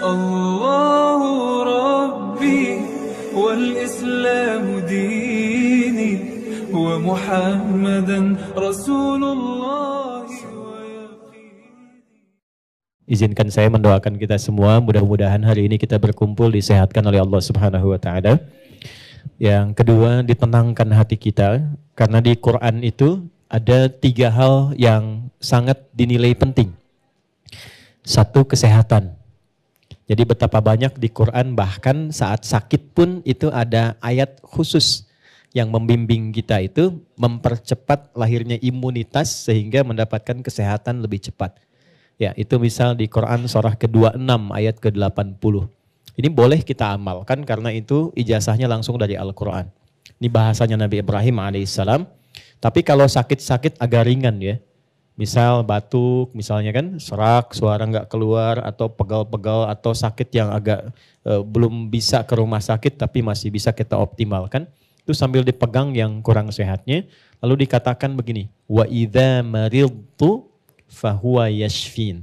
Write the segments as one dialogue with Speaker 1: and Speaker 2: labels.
Speaker 1: الله ربي والإسلام ديني ومحمدا رسول الله.
Speaker 2: Izinkan saya mendoakan kita semua, mudah-mudahan hari ini kita berkumpul disehatkan oleh Allah Subhanahu wa taala. Yang kedua, ditenangkan hati kita, karena di Quran itu ada 3 hal yang sangat dinilai penting. 1, kesehatan. Jadi betapa banyak di Quran, bahkan saat sakit pun itu ada ayat khusus yang membimbing kita itu mempercepat lahirnya imunitas sehingga mendapatkan kesehatan lebih cepat. Ya, itu misal di Quran surah ke-26 ayat ke-80. Ini boleh kita amalkan karena itu ijazahnya langsung dari Al-Quran. Ini bahasanya Nabi Ibrahim alaihissalam. Tapi kalau sakit-sakit agak ringan ya. Misal batuk, misalnya kan serak, suara nggak keluar, atau pegal-pegal, atau sakit yang agak belum bisa ke rumah sakit tapi masih bisa kita optimalkan. Itu sambil dipegang yang kurang sehatnya. Lalu dikatakan begini, wa idza maridtu fahuwa yashfin.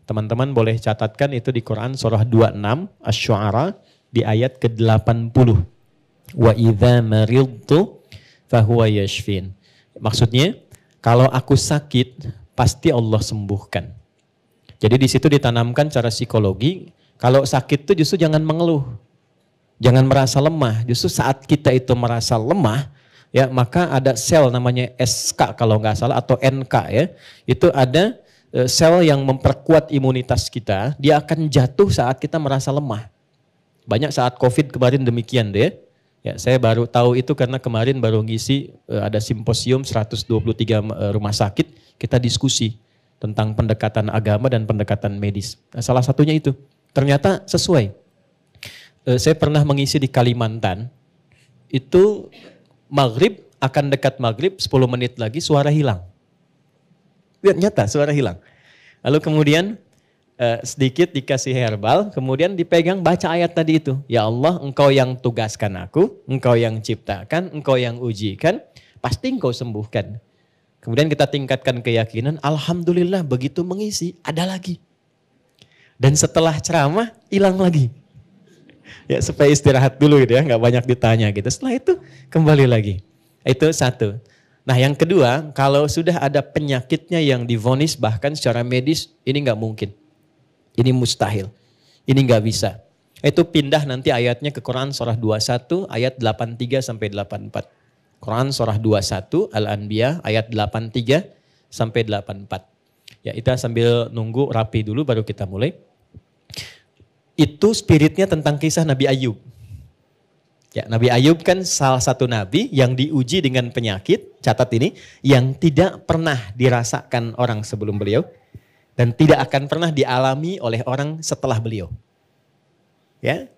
Speaker 2: Teman-teman boleh catatkan itu di Quran surah 26 Asy-Syu'ara di ayat ke-80. Wa idza maridtu fahuwa yashfin. Maksudnya kalau aku sakit pasti Allah sembuhkan. Jadi di situ ditanamkan cara psikologi, kalau sakit itu justru jangan mengeluh. Jangan merasa lemah. Justru saat kita itu merasa lemah, ya maka ada sel namanya SK kalau nggak salah atau NK ya. Itu ada sel yang memperkuat imunitas kita, dia akan jatuh saat kita merasa lemah. Banyak saat COVID kemarin demikian deh. Ya, saya baru tahu itu karena kemarin baru ngisi ada simposium 123 rumah sakit, kita diskusi tentang pendekatan agama dan pendekatan medis. Nah, salah satunya itu ternyata sesuai. Saya pernah mengisi di Kalimantan, itu maghrib akan dekat maghrib 10 menit lagi suara hilang. Lihat nyata suara hilang. Lalu kemudian sedikit dikasih herbal, kemudian dipegang baca ayat tadi itu. Ya Allah, engkau yang tugaskan aku, engkau yang ciptakan, engkau yang ujikan, pasti engkau sembuhkan. Kemudian kita tingkatkan keyakinan, alhamdulillah begitu mengisi ada lagi. Dan setelah ceramah hilang lagi. Ya supaya istirahat dulu gitu ya, nggak banyak ditanya gitu. Setelah itu kembali lagi. Itu 1. Nah yang kedua, kalau sudah ada penyakitnya yang divonis bahkan secara medis, ini nggak mungkin. Ini mustahil. Ini nggak bisa. Itu pindah nanti ayatnya ke Quran surah 21 ayat 83 sampai 84. Quran surah 21 Al-Anbiya ayat 83 sampai 84. Ya kita sambil nunggu rapi dulu baru kita mulai. Itu spiritnya tentang kisah Nabi Ayub. Ya, Nabi Ayub kan salah satu nabi yang diuji dengan penyakit, catat ini, yang tidak pernah dirasakan orang sebelum beliau dan tidak akan pernah dialami oleh orang setelah beliau. Ya.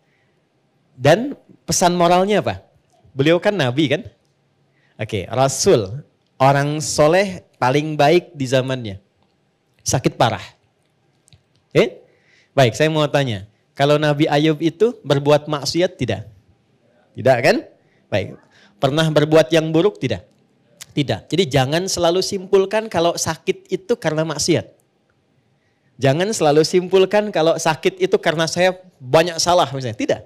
Speaker 2: Dan pesan moralnya apa? Beliau kan nabi kan? Oke, rasul, orang soleh paling baik di zamannya. Sakit parah. Baik, saya mau tanya, kalau Nabi Ayub itu berbuat maksiat tidak? Tidak kan? Baik. Pernah berbuat yang buruk tidak? Tidak. Jadi jangan selalu simpulkan kalau sakit itu karena maksiat. Jangan selalu simpulkan kalau sakit itu karena saya banyak salah misalnya. Tidak.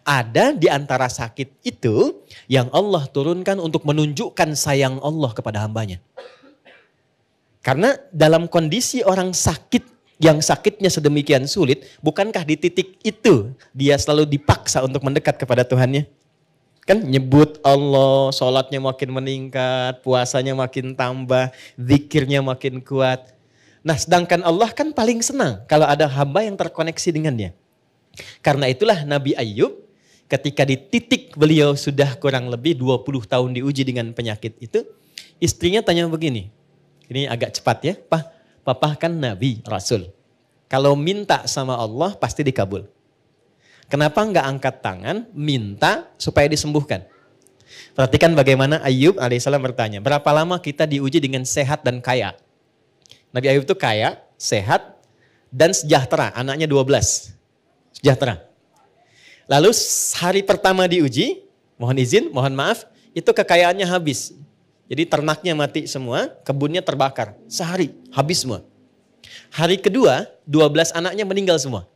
Speaker 2: Ada di antara sakit itu yang Allah turunkan untuk menunjukkan sayang Allah kepada hambanya. Karena dalam kondisi orang sakit yang sakitnya sedemikian sulit, bukankah di titik itu dia selalu dipaksa untuk mendekat kepada Tuhannya? Kan nyebut Allah, sholatnya makin meningkat, puasanya makin tambah, zikirnya makin kuat. Nah sedangkan Allah kan paling senang kalau ada hamba yang terkoneksi dengannya. Karena itulah Nabi Ayub ketika di titik beliau sudah kurang lebih 20 tahun diuji dengan penyakit itu, istrinya tanya begini, ini agak cepat ya, Papa kan Nabi, Rasul. Kalau minta sama Allah pasti dikabul. Kenapa enggak angkat tangan, minta supaya disembuhkan? Perhatikan bagaimana Ayub alaihissalam bertanya, berapa lama kita diuji dengan sehat dan kaya? Nabi Ayub itu kaya, sehat, dan sejahtera, anaknya 12. Sejahtera. Lalu hari pertama diuji, mohon izin, mohon maaf, itu kekayaannya habis. Jadi ternaknya mati semua, kebunnya terbakar. Sehari, habis semua. Hari kedua, 12 anaknya meninggal semua.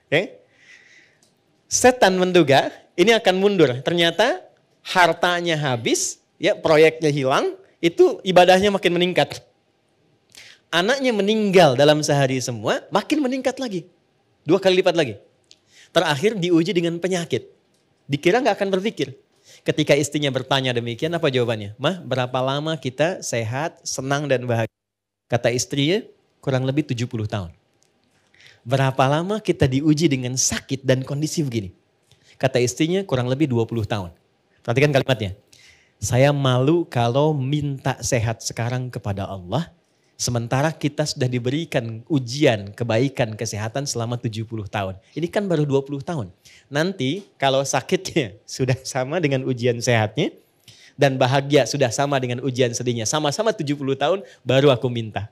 Speaker 2: Oke? Setan menduga ini akan mundur. Ternyata hartanya habis, ya proyeknya hilang, itu ibadahnya makin meningkat. Anaknya meninggal dalam sehari semua, makin meningkat lagi. 2 kali lipat lagi. Terakhir diuji dengan penyakit. Dikira nggak akan berpikir. Ketika istrinya bertanya demikian, apa jawabannya? Mah, berapa lama kita sehat, senang dan bahagia? Kata istrinya, kurang lebih 70 tahun. Berapa lama kita diuji dengan sakit dan kondisi begini? Kata istrinya, kurang lebih 20 tahun. Perhatikan kalimatnya. Saya malu kalau minta sehat sekarang kepada Allah, sementara kita sudah diberikan ujian kebaikan kesehatan selama 70 tahun. Ini kan baru 20 tahun. Nanti kalau sakitnya sudah sama dengan ujian sehatnya, dan bahagia sudah sama dengan ujian sedihnya, sama-sama 70 tahun, baru aku minta.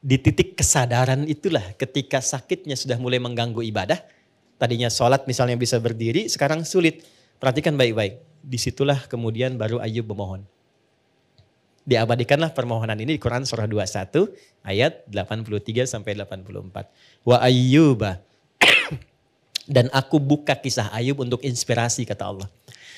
Speaker 2: Di titik kesadaran itulah ketika sakitnya sudah mulai mengganggu ibadah. Tadinya sholat misalnya bisa berdiri, sekarang sulit. Perhatikan baik-baik. Disitulah kemudian baru Ayub memohon. Diabadikanlah permohonan ini di Quran surah 21 ayat 83 sampai 84. Wa ayyuba. Dan aku buka kisah Ayub untuk inspirasi kata Allah.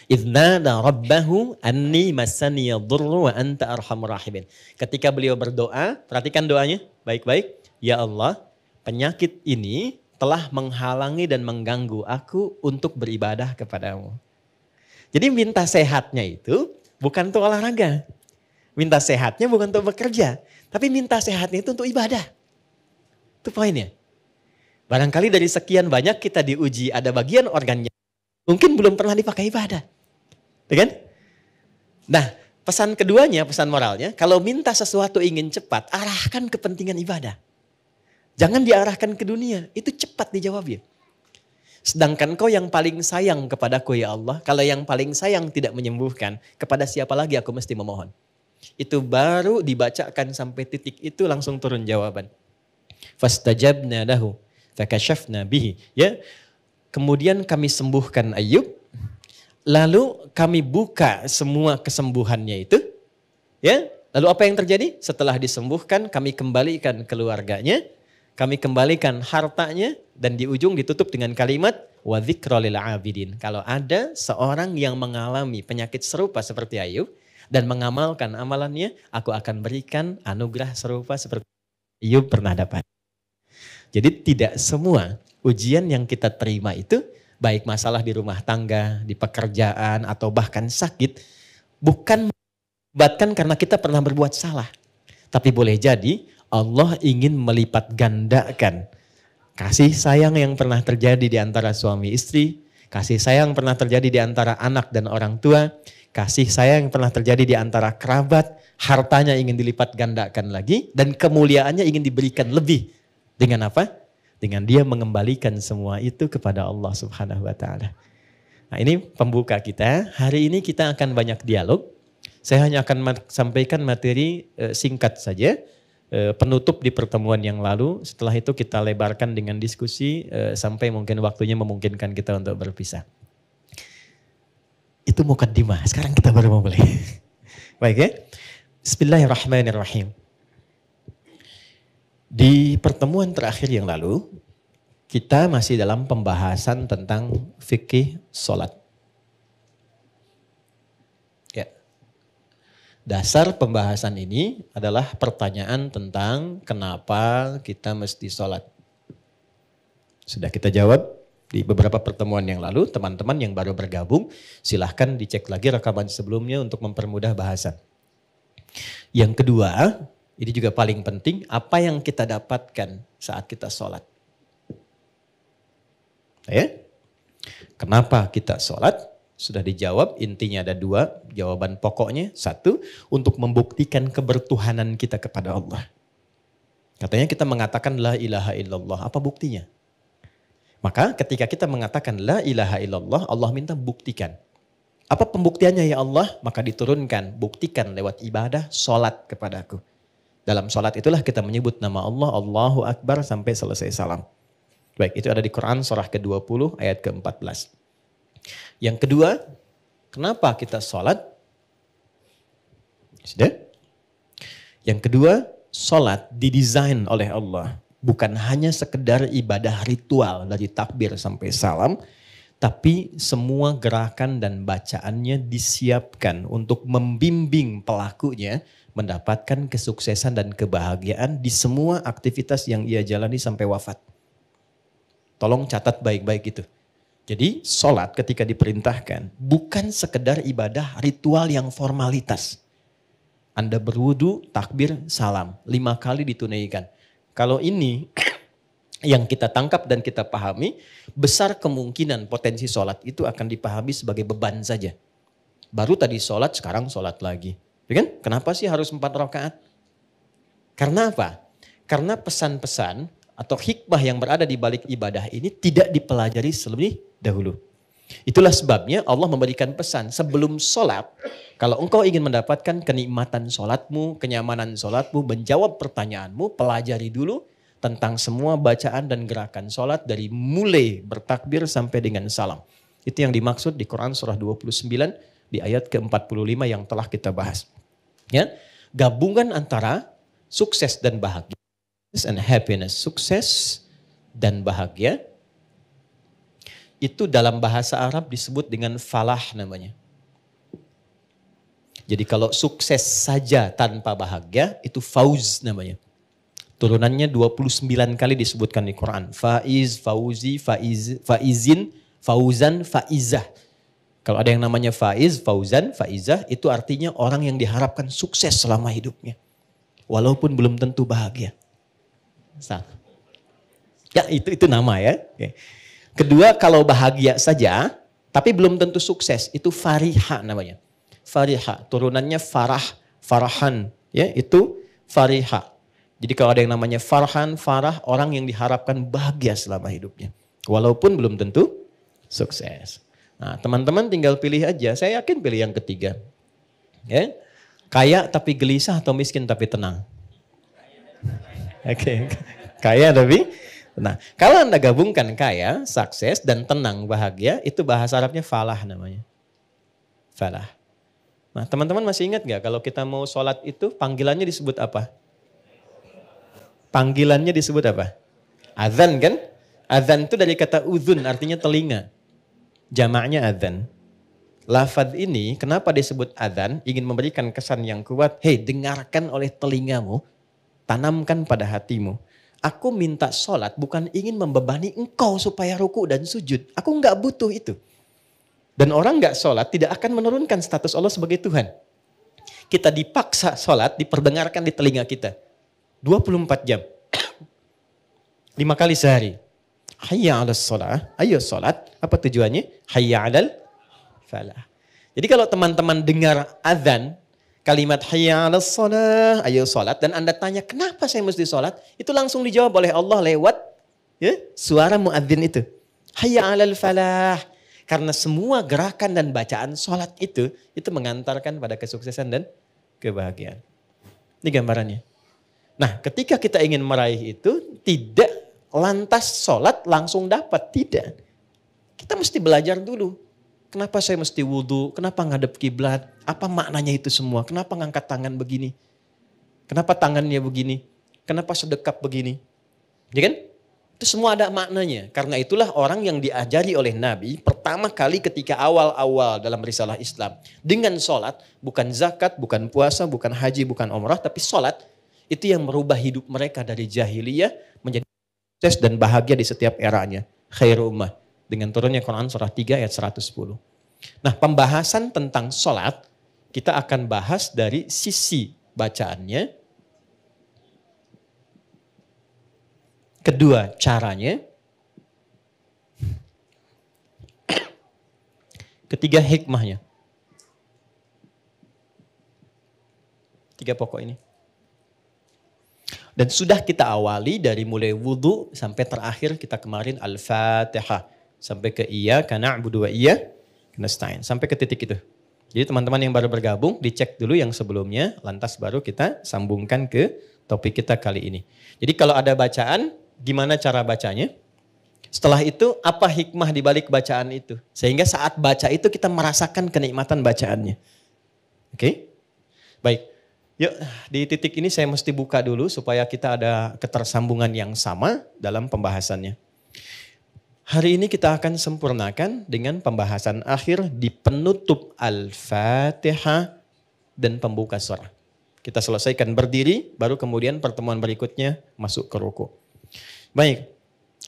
Speaker 2: Idznada rabbahu anni massani yadurru wa anta arhamur rahimin. Ketika beliau berdoa, perhatikan doanya baik-baik. Ya Allah, penyakit ini telah menghalangi dan mengganggu aku untuk beribadah kepadamu. Jadi minta sehatnya itu bukan untuk olahraga. Minta sehatnya bukan untuk bekerja. Tapi minta sehatnya itu untuk ibadah. Itu poinnya. Barangkali dari sekian banyak kita diuji ada bagian organnya. Mungkin belum pernah dipakai ibadah. Kan? Nah, pesan keduanya, pesan moralnya. Kalau minta sesuatu ingin cepat, arahkan kepentingan ibadah. Jangan diarahkan ke dunia. Itu cepat dijawabnya. Sedangkan kau yang paling sayang kepadaku ya Allah. Kalau yang paling sayang tidak menyembuhkan, kepada siapa lagi aku mesti memohon. Itu baru dibacakan sampai titik itu langsung turun jawaban. Fastajabna lahu fakashafna bihi. Ya. Kemudian kami sembuhkan Ayub. Lalu kami buka semua kesembuhannya itu. Ya. Lalu apa yang terjadi? Setelah disembuhkan kami kembalikan keluarganya. Kami kembalikan hartanya. Dan di ujung ditutup dengan kalimat wa dzikra lil abidin. Kalau ada seorang yang mengalami penyakit serupa seperti Ayub. Dan mengamalkan amalannya, aku akan berikan anugerah serupa seperti Ayub pernah dapat. Jadi tidak semua ujian yang kita terima itu, baik masalah di rumah tangga, di pekerjaan, atau bahkan sakit, bukan menyebabkan karena kita pernah berbuat salah. Tapi boleh jadi Allah ingin melipat gandakan kasih sayang yang pernah terjadi di antara suami istri, kasih sayang pernah terjadi di antara anak dan orang tua, kasih sayang yang pernah terjadi di antara kerabat, hartanya ingin dilipat gandakan lagi, dan kemuliaannya ingin diberikan lebih. Dengan apa? Dengan dia mengembalikan semua itu kepada Allah Subhanahu wa Ta'ala. Nah, ini pembuka kita. Hari ini kita akan banyak dialog. Saya hanya akan sampaikan materi singkat saja, penutup di pertemuan yang lalu. Setelah itu kita lebarkan dengan diskusi sampai mungkin waktunya memungkinkan kita untuk berpisah. Itu mukaddimah. Sekarang kita baru mau mulai. Baik ya. Bismillahirrahmanirrahim. Di pertemuan terakhir yang lalu, kita masih dalam pembahasan tentang fikih sholat. Ya. Dasar pembahasan ini adalah pertanyaan tentang kenapa kita mesti sholat. Sudah kita jawab di beberapa pertemuan yang lalu. Teman-teman yang baru bergabung, silahkan dicek lagi rekaman sebelumnya untuk mempermudah bahasan. Yang kedua, ini juga paling penting, apa yang kita dapatkan saat kita sholat. Ya? Kenapa kita sholat? Sudah dijawab, intinya ada 2 jawaban pokoknya. 1, untuk membuktikan kebertuhanan kita kepada Allah. Katanya kita mengatakan la ilaha illallah, apa buktinya? Maka ketika kita mengatakan la ilaha illallah, Allah minta buktikan. Apa pembuktiannya ya Allah? Maka diturunkan, buktikan lewat ibadah, sholat kepadaku. Dalam sholat itulah kita menyebut nama Allah, Allahu Akbar sampai selesai salam. Baik, itu ada di Quran surah ke-20 ayat ke-14. Yang kedua, kenapa kita sholat? Sudah? Yang kedua, sholat didesain oleh Allah. Bukan hanya sekedar ibadah ritual dari takbir sampai salam, tapi semua gerakan dan bacaannya disiapkan untuk membimbing pelakunya mendapatkan kesuksesan dan kebahagiaan di semua aktivitas yang ia jalani sampai wafat. Tolong catat baik-baik itu. Jadi sholat ketika diperintahkan bukan sekedar ibadah ritual yang formalitas. Anda berwudu, takbir, salam. 5 kali ditunaikan. Kalau ini yang kita tangkap dan kita pahami, besar kemungkinan potensi sholat itu akan dipahami sebagai beban saja. Baru tadi sholat, sekarang sholat lagi. Ya kan? Kenapa sih harus 4 rakaat? Karena apa? Karena pesan-pesan atau hikmah yang berada di balik ibadah ini tidak dipelajari terlebih dahulu. Itulah sebabnya Allah memberikan pesan sebelum sholat. Kalau engkau ingin mendapatkan kenikmatan sholatmu, kenyamanan sholatmu, menjawab pertanyaanmu, pelajari dulu tentang semua bacaan dan gerakan sholat dari mulai bertakbir sampai dengan salam. Itu yang dimaksud di Quran surah 29 di ayat ke-45 yang telah kita bahas. Ya, gabungan antara sukses dan bahagia. And happiness, sukses dan bahagia. Itu dalam bahasa Arab disebut dengan falah namanya. Jadi kalau sukses saja tanpa bahagia itu fauz namanya. Turunannya 29 kali disebutkan di Quran. Faiz, fauzi, faizin, fauzan, faizah. Kalau ada yang namanya faiz, fauzan, faizah itu artinya orang yang diharapkan sukses selama hidupnya. Walaupun belum tentu bahagia. Ya itu nama ya. Oke. Kedua, kalau bahagia saja, tapi belum tentu sukses, itu fariha namanya. Fariha, turunannya farah, farahan, ya itu fariha. Jadi kalau ada yang namanya farhan, farah, orang yang diharapkan bahagia selama hidupnya. Walaupun belum tentu sukses. Nah teman-teman tinggal pilih aja, saya yakin pilih yang ketiga. Ya, kaya tapi gelisah atau miskin tapi tenang? Oke, kaya tapi tenang. Kalau Anda gabungkan kaya, sukses, dan tenang, bahagia, itu bahasa Arabnya falah namanya. Falah. Nah teman-teman masih ingat gak kalau kita mau sholat itu panggilannya disebut apa? Panggilannya disebut apa? Adzan kan? Adzan itu dari kata udhun artinya telinga. Jamaknya adzan. Lafadz ini kenapa disebut adzan? Ingin memberikan kesan yang kuat. Hei, dengarkan oleh telingamu, tanamkan pada hatimu. Aku minta sholat bukan ingin membebani engkau supaya ruku dan sujud. Aku enggak butuh itu. Dan orang enggak sholat tidak akan menurunkan status Allah sebagai Tuhan. Kita dipaksa sholat, diperdengarkan di telinga kita. 24 jam. 5 kali sehari. Hayya 'alas shalah, ayo sholat. Apa tujuannya? Hayya 'alal falah. Jadi kalau teman-teman dengar azan, kalimat hayya 'alas shalah, ayo sholat, dan Anda tanya kenapa saya mesti sholat, itu langsung dijawab oleh Allah lewat ya, suara muadzin itu. Hayya 'alal falah. Karena semua gerakan dan bacaan sholat itu mengantarkan pada kesuksesan dan kebahagiaan. Ini gambarannya. Nah ketika kita ingin meraih itu, tidak lantas sholat langsung dapat, tidak. Kita mesti belajar dulu. Kenapa saya mesti wudhu? Kenapa ngadep kiblat? Apa maknanya itu semua? Kenapa ngangkat tangan begini? Kenapa tangannya begini? Kenapa sedekap begini? Ya kan? Itu semua ada maknanya. Karena itulah orang yang diajari oleh Nabi pertama kali ketika awal-awal dalam risalah Islam. Dengan sholat, bukan zakat, bukan puasa, bukan haji, bukan umrah, tapi sholat. Itu yang merubah hidup mereka dari jahiliyah menjadi sukses dan bahagia di setiap eranya. Khairu ummah. Dengan turunnya Quran surah 3 ayat 110. Nah pembahasan tentang sholat kita akan bahas dari sisi bacaannya. Kedua caranya. Ketiga hikmahnya. 3 pokok ini. Dan sudah kita awali dari mulai wudhu sampai terakhir kita kemarin Al-Fatihah. Sampai ke iyyaka na'budu wa iyyaka nasta'in. Sampai ke titik itu. Jadi teman-teman yang baru bergabung dicek dulu yang sebelumnya. Lantas baru kita sambungkan ke topik kita kali ini. Jadi kalau ada bacaan, gimana cara bacanya? Setelah itu apa hikmah di balik bacaan itu? Sehingga saat baca itu kita merasakan kenikmatan bacaannya. Oke? Baik. Yuk, di titik ini saya mesti buka dulu supaya kita ada ketersambungan yang sama dalam pembahasannya. Hari ini kita akan sempurnakan dengan pembahasan akhir di penutup Al-Fatihah dan pembuka surah. Kita selesaikan berdiri, baru kemudian pertemuan berikutnya masuk ke ruku. Baik,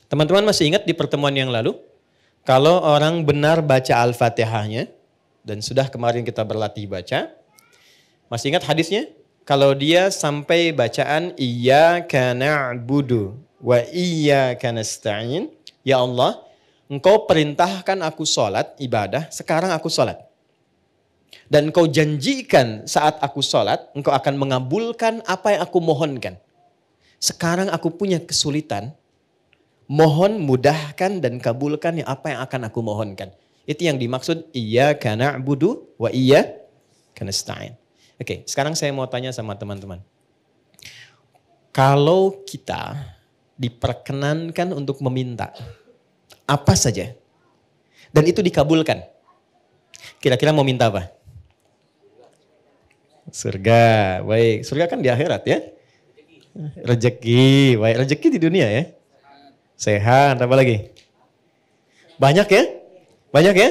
Speaker 2: teman-teman masih ingat di pertemuan yang lalu? Kalau orang benar baca Al-Fatihahnya, dan sudah kemarin kita berlatih baca, masih ingat hadisnya? Kalau dia sampai bacaan Iyyaka na'budu wa iyyaka nasta'in, ya Allah, Engkau perintahkan aku sholat, ibadah, sekarang aku sholat. Dan Engkau janjikan saat aku sholat, Engkau akan mengabulkan apa yang aku mohonkan. Sekarang aku punya kesulitan, mohon mudahkan dan kabulkan apa yang akan aku mohonkan. Itu yang dimaksud Iyyaka na'budu wa iyyaka nasta'in. Oke, sekarang saya mau tanya sama teman-teman. Kalau kita diperkenankan untuk meminta apa saja dan itu dikabulkan, kira-kira mau minta apa? Surga, baik. Surga kan di akhirat ya. Rezeki, baik. Rezeki di dunia ya. Sehat, apa lagi? Banyak ya? Banyak ya?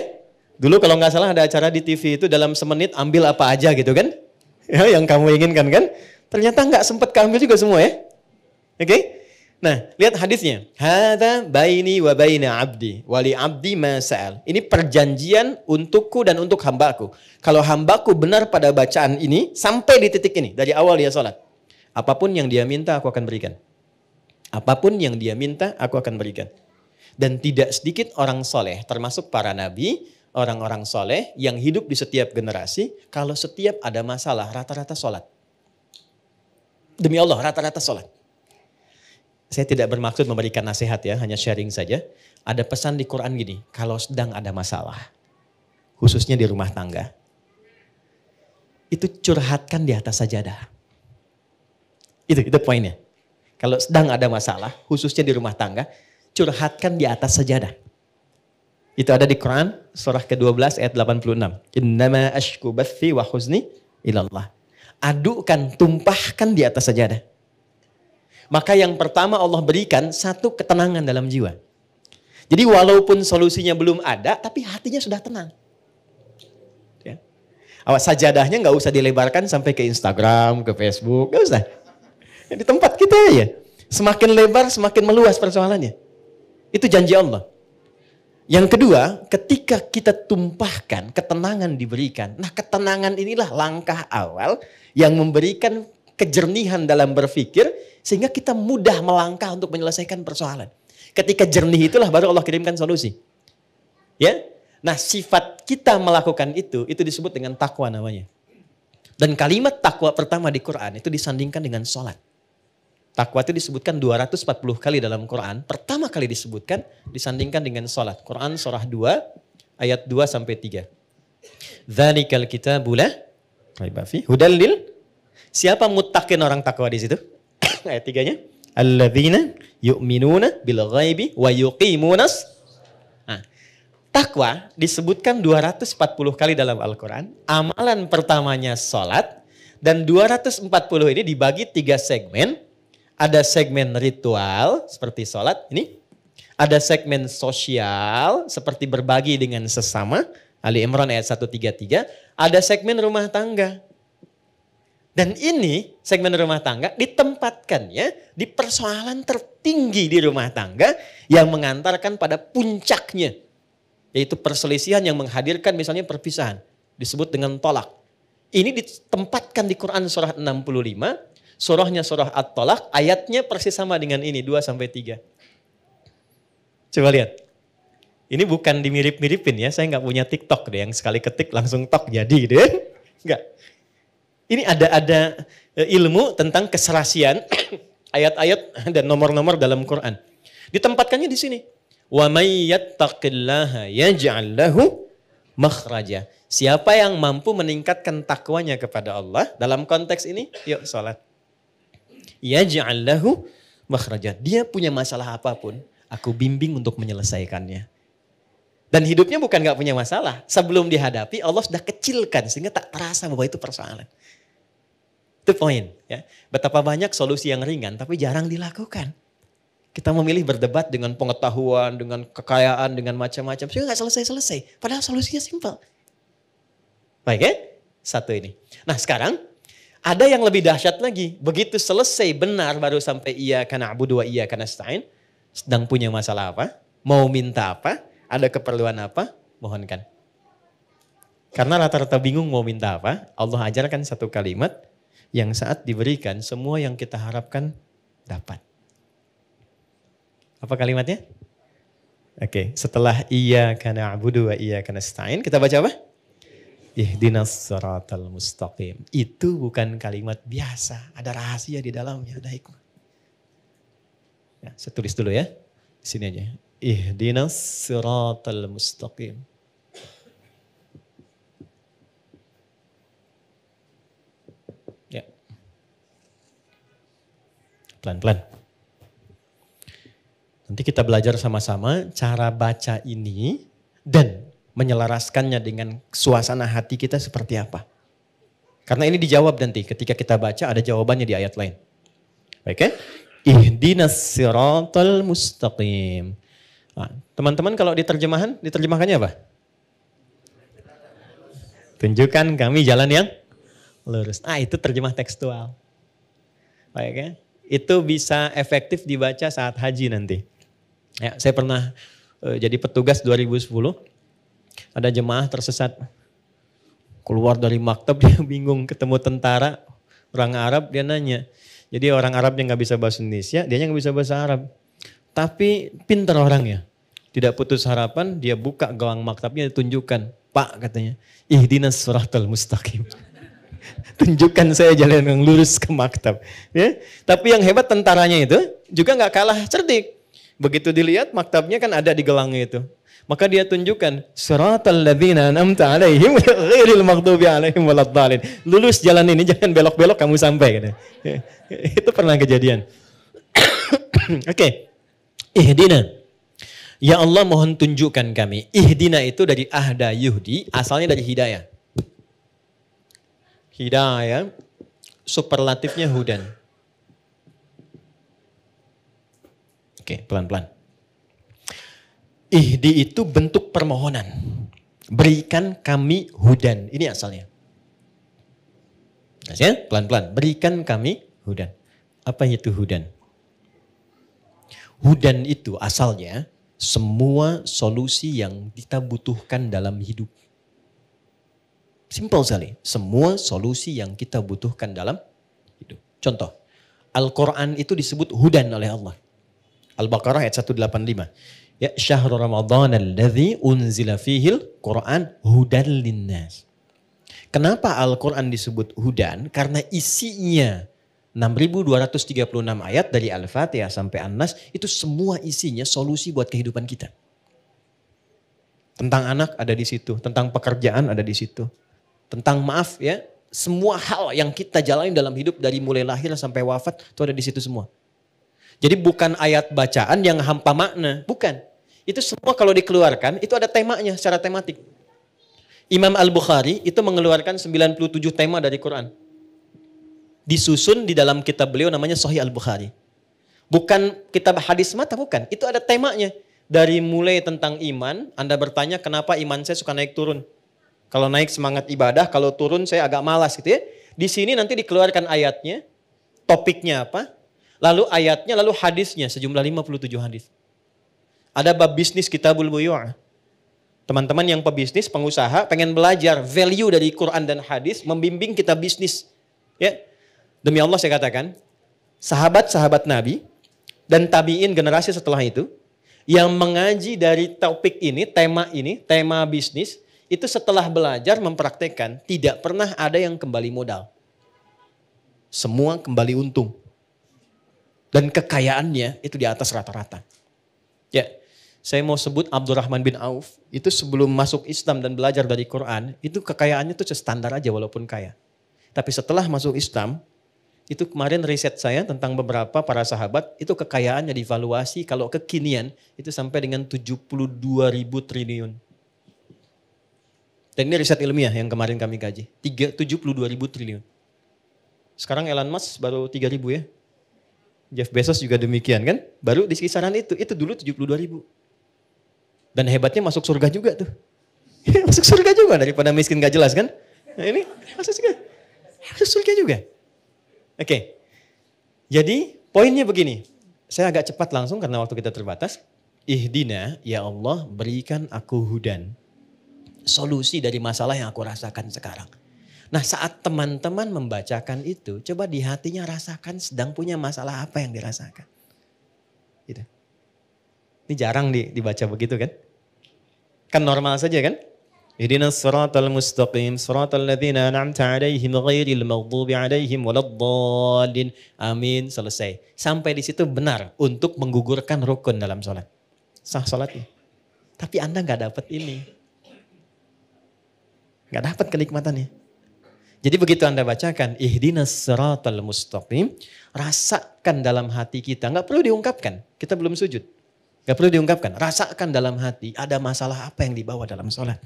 Speaker 2: Dulu kalau nggak salah ada acara di TV itu dalam semenit ambil apa aja gitu kan? Ya, yang kamu inginkan kan? Ternyata nggak sempat keambil juga semua ya. Oke? Nah, lihat hadisnya. Hadza baini wa baina abdi wa li abdi ma sa'al. Ini perjanjian untukku dan untuk hambaku. Kalau hambaku benar pada bacaan ini sampai di titik ini dari awal dia sholat. Apapun yang dia minta aku akan berikan. Apapun yang dia minta aku akan berikan. Dan tidak sedikit orang soleh termasuk para nabi, orang-orang soleh yang hidup di setiap generasi, kalau setiap ada masalah rata-rata sholat. Demi Allah rata-rata sholat. Saya tidak bermaksud memberikan nasihat ya, hanya sharing saja. Ada pesan di Quran gini, kalau sedang ada masalah, khususnya di rumah tangga, itu curhatkan di atas sajadah. Itu poinnya. Kalau sedang ada masalah, khususnya di rumah tangga, curhatkan di atas sajadah. Itu ada di Quran surah ke-12 ayat 86. Innama ashku bathi wa huzni ilallah. Adukan, tumpahkan di atas sajadah. Maka yang pertama Allah berikan satu ketenangan dalam jiwa. Jadi walaupun solusinya belum ada, tapi hatinya sudah tenang. Ya. Awas sajadahnya nggak usah dilebarkan sampai ke Instagram, ke Facebook, nggak usah. Di tempat kita ya. Semakin lebar, semakin meluas persoalannya. Itu janji Allah. Yang kedua, ketika kita tumpahkan, ketenangan diberikan. Nah, ketenangan inilah langkah awal yang memberikan kejernihan dalam berpikir sehingga kita mudah melangkah untuk menyelesaikan persoalan. Ketika jernih itulah baru Allah kirimkan solusi. Ya. Nah, sifat kita melakukan itu disebut dengan takwa namanya. Dan kalimat takwa pertama di Quran itu disandingkan dengan sholat. Takwa itu disebutkan 240 kali dalam Quran. Pertama kali disebutkan disandingkan dengan sholat. Quran surah 2 ayat 2 sampai 3. Dzalikal kitabu la raiba fi hudal lil. Siapa muttaqin orang takwa di situ? Ayat 3-nya. Alladzina yu'minuna bil ghaibi wa yuqimunas. Nah, takwa disebutkan 240 kali dalam Al-Quran. Amalan pertamanya sholat. Dan 240 ini dibagi 3 segmen. Ada segmen ritual seperti sholat ini. Ada segmen sosial seperti berbagi dengan sesama. Ali Imran ayat 133. Ada segmen rumah tangga. Dan ini segmen rumah tangga ditempatkannya di persoalan tertinggi di rumah tangga yang mengantarkan pada puncaknya. Yaitu perselisihan yang menghadirkan misalnya perpisahan. Disebut dengan tolak. Ini ditempatkan di Quran surah 65. Surahnya surah At-Tolak, ayatnya persis sama dengan ini, 2-3. Coba lihat. Ini bukan dimirip-miripin ya, saya nggak punya TikTok deh yang sekali ketik langsung tok jadi gitu ya. Enggak. Ini ada ilmu tentang keserasian ayat-ayat dan nomor-nomor dalam Quran. Ditempatkannya di sini. Wa may yattaqillaha yaj'al lahu makhraja. Siapa yang mampu meningkatkan takwanya kepada Allah dalam konteks ini, yuk sholat. Yaj'al lahu makhraja. Dia punya masalah apapun, aku bimbing untuk menyelesaikannya. Dan hidupnya bukan gak punya masalah. Sebelum dihadapi Allah sudah kecilkan sehingga tak terasa bahwa itu persoalan. Itu poin. Ya. Betapa banyak solusi yang ringan tapi jarang dilakukan. Kita memilih berdebat dengan pengetahuan, dengan kekayaan, dengan macam-macam. Sehingga nggak selesai-selesai. Padahal solusinya simpel. Baik ya? Satu ini. Nah sekarang ada yang lebih dahsyat lagi. Begitu selesai benar baru sampai iyyaka na'budu wa iyyaka nasta'in. Sedang punya masalah apa? Mau minta apa? Ada keperluan apa? Mohonkan. Karena rata-rata bingung mau minta apa. Allah ajarkan satu kalimat yang saat diberikan semua yang kita harapkan dapat. Apa kalimatnya? Oke, setelah iyyaka na'budu wa iyyaka nasta'in kita baca apa? Ihdinas siratal mustaqim. Itu bukan kalimat biasa, ada rahasia di dalamnya, ada hikmah. Ya, saya tulis dulu ya. Sini aja. Ihdinas siratal mustaqim. Ya. Pelan-pelan. Nanti kita belajar sama-sama cara baca ini dan menyelaraskannya dengan suasana hati kita seperti apa. Karena ini dijawab nanti ketika kita baca ada jawabannya di ayat lain. Baik ya? Ihdinas siratal mustaqim. Nah, teman-teman kalau diterjemahkannya apa? Tunjukkan kami jalan yang lurus. Ah itu terjemah tekstual. Baik ya? Itu bisa efektif dibaca saat haji nanti. Ya, saya pernah jadi petugas 2010. Ada jemaah tersesat. Keluar dari maktab dia bingung ketemu tentara orang Arab dia nanya. Jadi orang Arab yang gak bisa bahasa Indonesia, dia gak bisa bahasa Arab. Tapi pintar orangnya. Tidak putus harapan, dia buka gawang maktabnya ditunjukkan. Pak katanya, ihdinas siratal mustaqim. Tunjukkan saya jalan yang lurus ke maktab. Ya? Tapi yang hebat tentaranya itu juga gak kalah cerdik. Begitu dilihat maktabnya kan ada di gelangnya itu. Maka dia tunjukkan siratal ladzina an'amta 'alaihim ghairil maghdubi 'alaihim waladdallin. Lulus jalan ini jangan belok-belok kamu sampai gitu. Itu pernah kejadian. Oke. Ihdina. Ya Allah mohon tunjukkan kami. Ihdina itu dari ahda yuhdi, asalnya dari hidayah. Hidayah superlatifnya hudan. Oke, pelan-pelan. Ihdi itu bentuk permohonan. Berikan kami hudan. Ini asalnya. Ya, pelan-pelan. Berikan kami hudan. Apa itu hudan? Hudan itu asalnya semua solusi yang kita butuhkan dalam hidup. Simpel sekali. Semua solusi yang kita butuhkan dalam hidup. Contoh. Al-Quran itu disebut hudan oleh Allah. Al-Baqarah ayat 185. Ya syahrul Ramadan alladzi unzila fihil Quran hudan linnas. Kenapa Al-Quran disebut hudan? Karena isinya 6.236 ayat dari Al-Fatihah sampai An-Nas itu semua isinya solusi buat kehidupan kita. Tentang anak ada di situ, tentang pekerjaan ada di situ. Tentang maaf ya, semua hal yang kita jalani dalam hidup dari mulai lahir sampai wafat itu ada di situ semua. Jadi bukan ayat bacaan yang hampa makna, bukan. Itu semua kalau dikeluarkan, itu ada temanya secara tematik. Imam Al-Bukhari itu mengeluarkan 97 tema dari Quran. Disusun di dalam kitab beliau namanya Sahih Al-Bukhari. Bukan kitab hadis mata, bukan. Itu ada temanya. Dari mulai tentang iman, Anda bertanya kenapa iman saya suka naik turun. Kalau naik semangat ibadah, kalau turun saya agak malas gitu ya. Di sini nanti dikeluarkan ayatnya, topiknya apa, lalu ayatnya, lalu hadisnya, sejumlah 57 hadis. Ada bab bisnis kitabul buyu'. Teman-teman yang pebisnis, pengusaha, pengen belajar value dari Quran dan hadis, membimbing kita bisnis. Ya, demi Allah saya katakan, sahabat-sahabat Nabi dan tabi'in generasi setelah itu, yang mengaji dari topik ini, tema bisnis, itu setelah belajar mempraktekkan, tidak pernah ada yang kembali modal. Semua kembali untung. Dan kekayaannya itu di atas rata-rata. Ya, saya mau sebut Abdurrahman bin Auf, itu sebelum masuk Islam dan belajar dari Quran, itu kekayaannya itu standar aja walaupun kaya. Tapi setelah masuk Islam, itu kemarin riset saya tentang beberapa para sahabat, itu kekayaannya divaluasi kalau kekinian itu sampai dengan 72.000 triliun. Dan ini riset ilmiah yang kemarin kami kaji, 72.000 triliun. Sekarang Elon Musk baru 3.000 ya. Jeff Bezos juga demikian kan. Baru di kisaran itu dulu 72.000. Dan hebatnya masuk surga juga tuh. Masuk surga juga daripada miskin gak jelas kan. Nah ini masuk surga juga. Oke. Jadi poinnya begini. Saya agak cepat langsung karena waktu kita terbatas. Ihdina, ya Allah berikan aku hudan. Solusi dari masalah yang aku rasakan sekarang. Nah saat teman-teman membacakan itu, coba di hatinya rasakan sedang punya masalah apa yang dirasakan. Gitu. Ini jarang dibaca begitu kan. Kan normal saja kan. Ihdinas siratal mustaqim, siratal ladzina an'amta 'alaihim ghairil maghdubi 'alaihim waladdallin. Amin, selesai. Sampai di situ benar untuk menggugurkan rukun dalam sholat. Sah sholatnya. Tapi Anda gak dapat ini. Gak dapat kenikmatannya. Jadi begitu Anda bacakan, ihdinas siratal mustaqim, rasakan dalam hati kita. Gak perlu diungkapkan, kita belum sujud. Gak perlu diungkapkan, rasakan dalam hati ada masalah apa yang dibawa dalam sholat.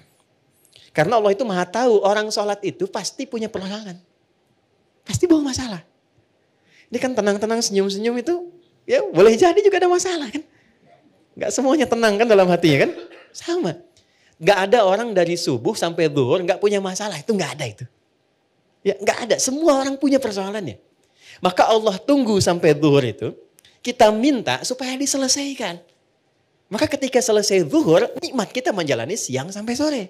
Speaker 2: Karena Allah itu maha tahu orang sholat itu pasti punya persoalan. Pasti bawa masalah. Ini kan tenang-tenang senyum-senyum itu ya boleh jadi juga ada masalah kan. Gak semuanya tenang kan dalam hatinya kan. Sama. Gak ada orang dari subuh sampai zuhur gak punya masalah. Itu gak ada itu. Ya gak ada. Semua orang punya persoalannya. Maka Allah tunggu sampai zuhur itu. Kita minta supaya diselesaikan. Maka ketika selesai zuhur, nikmat kita menjalani siang sampai sore.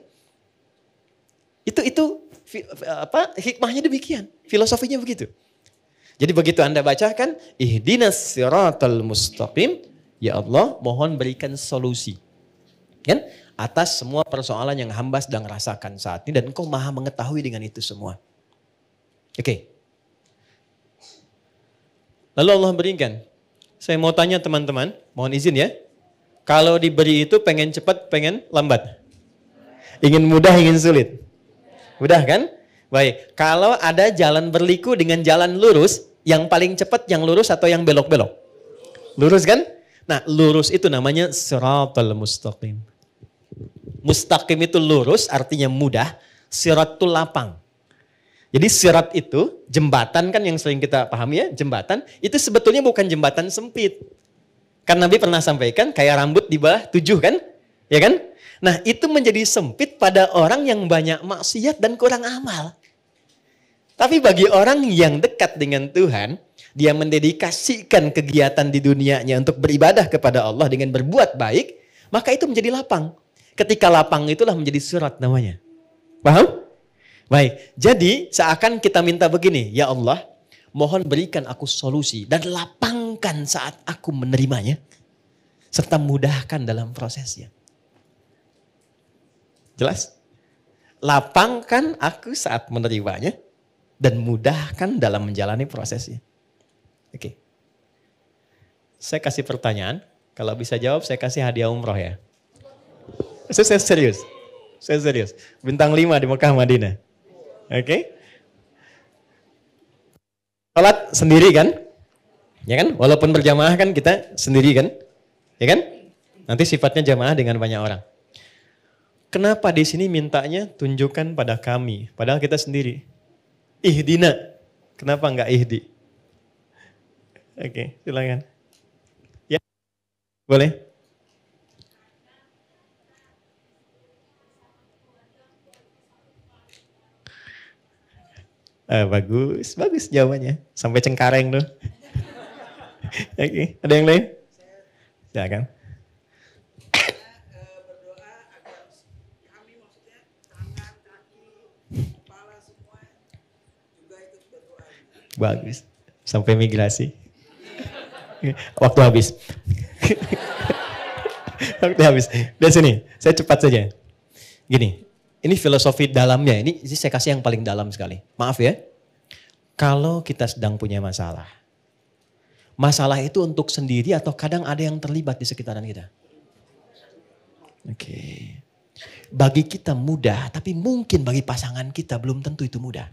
Speaker 2: Itu hikmahnya demikian. Filosofinya begitu. Jadi begitu Anda bacakan, ihdinas siratal mustaqim, ya Allah mohon berikan solusi. Kan? Atas semua persoalan yang hamba sedang rasakan saat ini dan Engkau maha mengetahui dengan itu semua. Oke. Lalu Allah berikan. Saya mau tanya teman-teman, mohon izin ya. Kalau diberi itu pengen cepat, pengen lambat. Ingin mudah, ingin sulit. Mudah kan? Baik, kalau ada jalan berliku dengan jalan lurus, yang paling cepat yang lurus atau yang belok-belok? Lurus kan? Nah lurus itu namanya siratal mustaqim. Mustaqim itu lurus artinya mudah, sirat itu lapang. Jadi sirat itu jembatan kan yang sering kita pahami ya, jembatan itu sebetulnya bukan jembatan sempit. Kan Nabi pernah sampaikan kayak rambut di bawah 7 kan? Ya kan? Nah itu menjadi sempit pada orang yang banyak maksiat dan kurang amal. Tapi bagi orang yang dekat dengan Tuhan, dia mendedikasikan kegiatan di dunianya untuk beribadah kepada Allah dengan berbuat baik, maka itu menjadi lapang. Ketika lapang itulah menjadi surat namanya. Paham? Baik, jadi seakan kita minta begini, ya Allah, mohon berikan aku solusi dan lapangkan saat aku menerimanya, serta mudahkan dalam prosesnya. Jelas? Lapangkan aku saat menerimanya dan mudahkan dalam menjalani prosesnya. Oke. Saya kasih pertanyaan, kalau bisa jawab saya kasih hadiah umroh ya. Saya serius. Saya serius. Bintang 5 di Mekah Madinah. Oke. Salat sendiri kan? Ya kan? Walaupun berjamaah kan kita sendiri kan? Ya kan? Nanti sifatnya jamaah dengan banyak orang. Kenapa di sini mintanya tunjukkan pada kami, padahal kita sendiri? Ihdina. Kenapa enggak ihdi? Oke, silakan. Ya. Boleh? Bagus, bagus jawabannya. Sampai Cengkareng tuh. Oke, ada yang lain? Silakan. Bagus. Sampai migrasi. Waktu habis. Waktu habis. Dan sini, saya cepat saja. Gini, ini filosofi dalamnya. Ini saya kasih yang paling dalam sekali. Maaf ya. Kalau kita sedang punya masalah. Masalah itu untuk sendiri atau kadang ada yang terlibat di sekitaran kita. Oke. Bagi kita mudah, tapi mungkin bagi pasangan kita belum tentu itu mudah.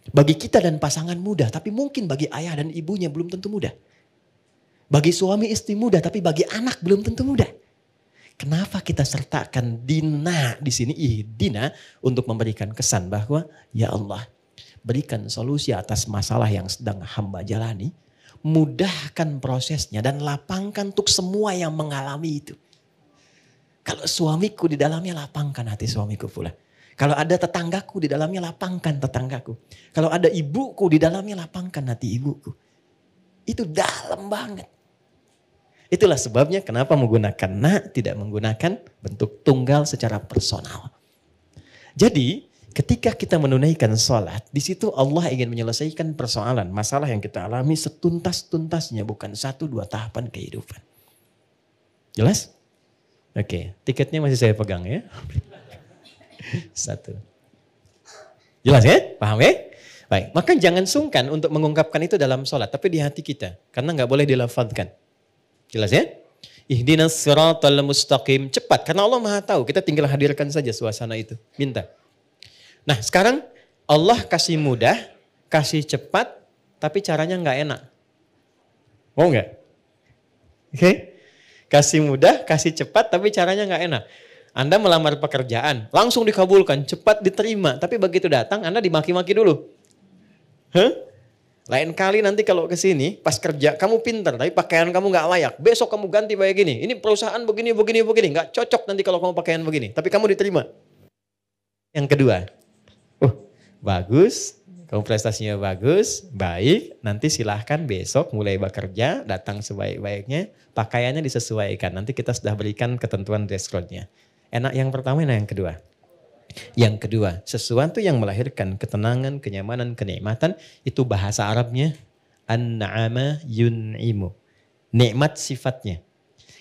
Speaker 2: Bagi kita dan pasangan mudah, tapi mungkin bagi ayah dan ibunya belum tentu mudah. Bagi suami istri mudah, tapi bagi anak belum tentu mudah. Kenapa kita sertakan dina di sini, ihdina, untuk memberikan kesan bahwa ya Allah, berikan solusi atas masalah yang sedang hamba jalani. Mudahkan prosesnya dan lapangkan untuk semua yang mengalami itu. Kalau suamiku di dalamnya, lapangkan hati suamiku pula. Kalau ada tetanggaku di dalamnya, lapangkan tetanggaku. Kalau ada ibuku di dalamnya, lapangkan hati ibuku. Itu dalam banget. Itulah sebabnya kenapa menggunakan na, tidak menggunakan bentuk tunggal secara personal. Jadi ketika kita menunaikan sholat, di situ Allah ingin menyelesaikan persoalan, masalah yang kita alami setuntas-tuntasnya, bukan 1-2 tahapan kehidupan. Jelas? Oke, tiketnya masih saya pegang ya. 1. Jelas ya? Paham ya? Baik, maka jangan sungkan untuk mengungkapkan itu dalam sholat, tapi di hati kita, karena nggak boleh dilafadzkan. Jelas ya? Ihdinas siratal mustaqim, cepat, karena Allah Maha tahu, kita tinggal hadirkan saja suasana itu, minta. Nah sekarang Allah kasih mudah, kasih cepat, tapi caranya nggak enak. Mau nggak? Oke? Kasih mudah, kasih cepat, tapi caranya nggak enak. Anda melamar pekerjaan, langsung dikabulkan, cepat diterima, tapi begitu datang Anda dimaki-maki dulu. Lain kali nanti kalau ke sini, pas kerja kamu pintar, tapi pakaian kamu nggak layak. Besok kamu ganti kayak gini. Ini perusahaan begini. Nggak cocok nanti kalau kamu pakaian begini. Tapi kamu diterima. Yang kedua. Bagus, kamu prestasinya bagus, baik, nanti silahkan besok mulai bekerja, datang sebaik-baiknya, pakaiannya disesuaikan, nanti kita sudah berikan ketentuan dress code-nya. Enak yang pertama, enak yang kedua. Yang kedua, sesuatu yang melahirkan ketenangan, kenyamanan, kenikmatan, itu bahasa Arabnya an-na'ama yun'imu. Nikmat sifatnya.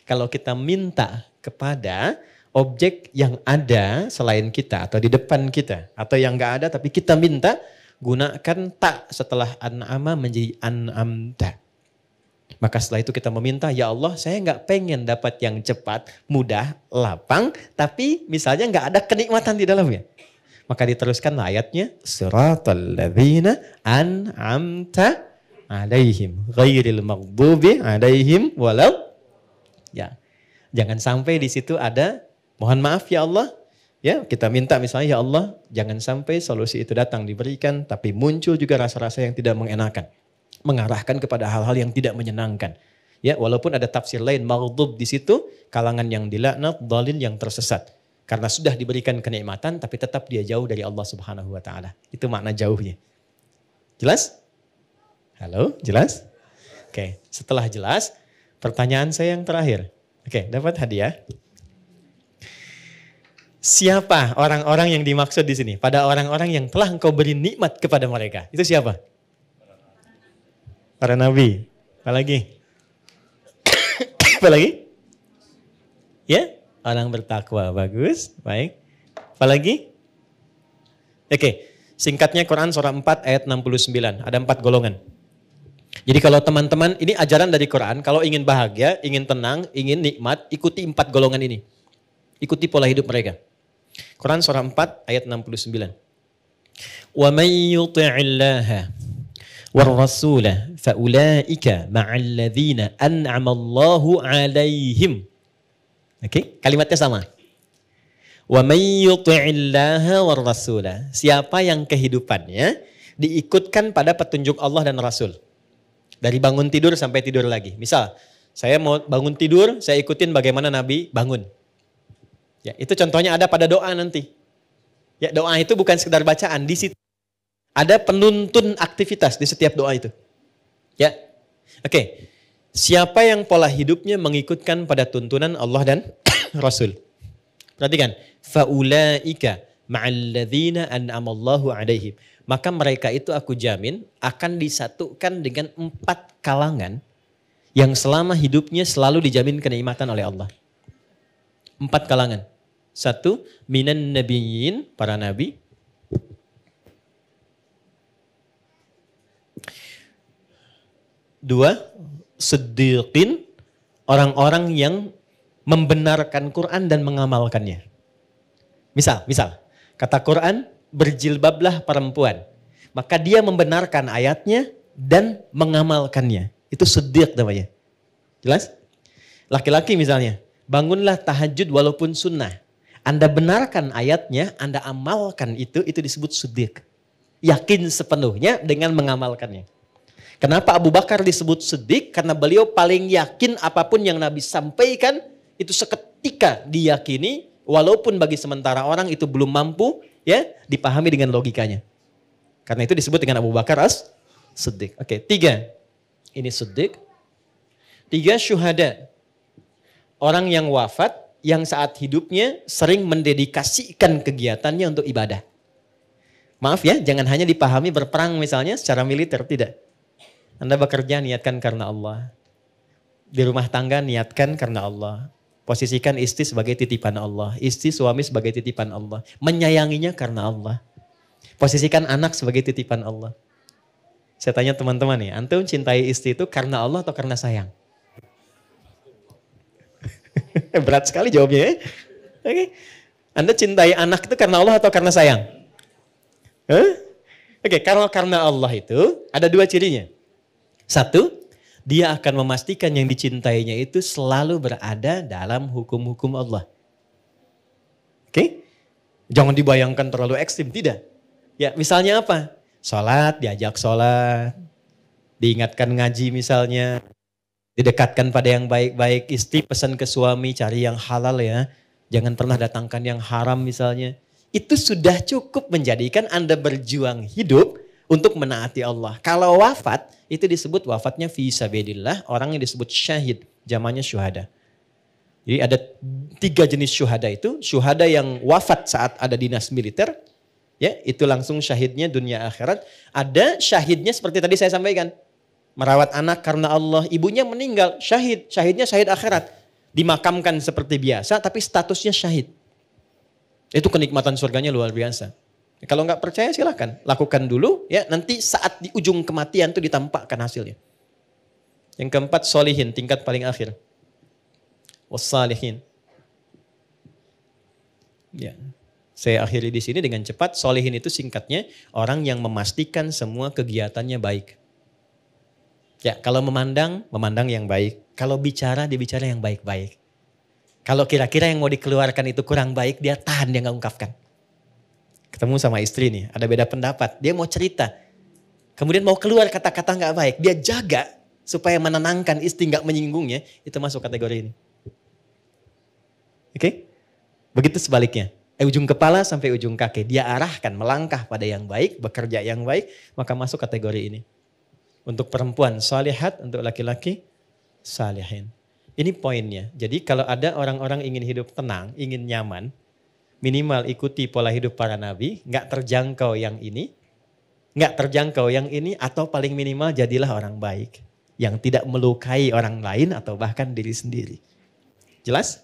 Speaker 2: Kalau kita minta kepada objek yang ada selain kita atau di depan kita atau yang enggak ada tapi kita minta, gunakan tak setelah an'ama menjadi an'amta. Maka setelah itu kita meminta, ya Allah saya enggak pengen dapat yang cepat, mudah, lapang, tapi misalnya enggak ada kenikmatan di dalamnya. Maka diteruskan ayatnya, siratal ladzina an'amta alaihim ghairil maghdubi alaihim walau. Ya. Jangan sampai di situ ada mohon maaf ya Allah, ya kita minta misalnya ya Allah jangan sampai solusi itu datang diberikan tapi muncul juga rasa-rasa yang tidak mengenakan. Mengarahkan kepada hal-hal yang tidak menyenangkan. Ya walaupun ada tafsir lain maghdub di situ kalangan yang dilaknat, dhalin yang tersesat. Karena sudah diberikan kenikmatan tapi tetap dia jauh dari Allah Subhanahu wa taala. Itu makna jauhnya. Jelas? Halo, jelas? Oke, setelah jelas pertanyaan saya yang terakhir. Oke, dapat hadiah. Siapa orang-orang yang dimaksud di sini? Pada orang-orang yang telah engkau beri nikmat kepada mereka. Itu siapa? Para nabi. Apa lagi? Apa lagi? Ya, orang bertakwa. Bagus, baik. Apa lagi? Oke, singkatnya Quran surah 4 ayat 69. Ada 4 golongan. Jadi kalau teman-teman, ini ajaran dari Quran. Kalau ingin bahagia, ingin tenang, ingin nikmat, ikuti 4 golongan ini. Ikuti pola hidup mereka. Quran surah 4 ayat 69. Wa may yuti'illaha war rasula fa ulaika ma'al ladzina an'ama Allahu 'alaihim. Oke, kalimatnya sama. Wa may yuti'illaha war rasula. Siapa yang kehidupannya diikutkan pada petunjuk Allah dan Rasul. Dari bangun tidur sampai tidur lagi. Misal, saya mau bangun tidur, saya ikutin bagaimana Nabi bangun. Ya, itu contohnya ada pada doa nanti. Ya, doa itu bukan sekedar bacaan, di situ ada penuntun aktivitas di setiap doa itu. Ya. Oke. Siapa yang pola hidupnya mengikutkan pada tuntunan Allah dan Rasul? Perhatikan, faulaika ma'al ladzina an'amallahu 'alaihim. Maka mereka itu aku jamin akan disatukan dengan 4 kalangan yang selama hidupnya selalu dijamin kenikmatan oleh Allah. 4 kalangan. 1, minan nabiyyin, para nabi. 2, siddiqin, orang-orang yang membenarkan Quran dan mengamalkannya. Misal, kata Quran, berjilbablah perempuan. Maka dia membenarkan ayatnya dan mengamalkannya. Itu siddiq namanya. Jelas? Laki-laki misalnya, bangunlah tahajud walaupun sunnah. Anda benarkan ayatnya, Anda amalkan itu disebut siddiq. yakin sepenuhnya dengan mengamalkannya. Kenapa Abu Bakar disebut Siddiq? Karena beliau paling yakin apapun yang Nabi sampaikan itu seketika diyakini, walaupun bagi sementara orang itu belum mampu ya dipahami dengan logikanya. Karena itu disebut dengan Abu Bakar as-Siddiq. Oke, 3. Ini Siddiq. 3 syuhada. Orang yang wafat yang saat hidupnya sering mendedikasikan kegiatannya untuk ibadah. Maaf ya, jangan hanya dipahami berperang misalnya secara militer, tidak. Anda bekerja niatkan karena Allah. Di rumah tangga niatkan karena Allah. Posisikan istri sebagai titipan Allah. Istri suami sebagai titipan Allah. Menyayanginya karena Allah. Posisikan anak sebagai titipan Allah. Saya tanya teman-teman nih, antum cintai istri itu karena Allah atau karena sayang? Berat sekali jawabnya ya. Oke. Anda cintai anak itu karena Allah atau karena sayang? Oke, karena Allah itu ada 2 cirinya. 1, dia akan memastikan yang dicintainya itu selalu berada dalam hukum-hukum Allah. Oke? Jangan dibayangkan terlalu ekstrim, tidak. Ya, misalnya apa? Sholat, diajak sholat. Diingatkan ngaji misalnya. Didekatkan pada yang baik-baik. Istri pesan ke suami, cari yang halal ya. Jangan pernah datangkan yang haram misalnya. Itu sudah cukup menjadikan Anda berjuang hidup untuk menaati Allah. Kalau wafat, itu disebut wafatnya fi sabilillah, orang yang disebut syahid, zamannya syuhada. Jadi ada 3 jenis syuhada itu, syuhada yang wafat saat ada dinas militer, ya itu langsung syahidnya dunia akhirat. Ada syahidnya seperti tadi saya sampaikan, merawat anak karena Allah, ibunya meninggal, syahid, syahidnya syahid akhirat. Dimakamkan seperti biasa, tapi statusnya syahid. Itu kenikmatan surganya luar biasa. Kalau nggak percaya silahkan, lakukan dulu ya. Nanti saat di ujung kematian itu ditampakkan hasilnya. Yang keempat, solihin, tingkat paling akhir. Wassalihin. Ya, saya akhiri di sini dengan cepat. Solihin itu singkatnya orang yang memastikan semua kegiatannya baik. Ya, kalau memandang yang baik. Kalau bicara, dia bicara yang baik-baik. Kalau kira-kira yang mau dikeluarkan itu kurang baik, dia tahan, dia nggak ungkapkan. Ketemu sama istri nih, ada beda pendapat. Dia mau cerita. Kemudian mau keluar kata-kata gak baik. Dia jaga supaya menenangkan istri gak menyinggungnya. Itu masuk kategori ini. Oke? Begitu sebaliknya. Ujung kepala sampai ujung kaki. Dia arahkan melangkah pada yang baik, bekerja yang baik. Maka masuk kategori ini. Untuk perempuan salihat, untuk laki-laki salihin. Ini poinnya. Jadi kalau ada orang-orang ingin hidup tenang, ingin nyaman. Minimal ikuti pola hidup para nabi, nggak terjangkau yang ini, atau paling minimal jadilah orang baik yang tidak melukai orang lain atau bahkan diri sendiri. Jelas?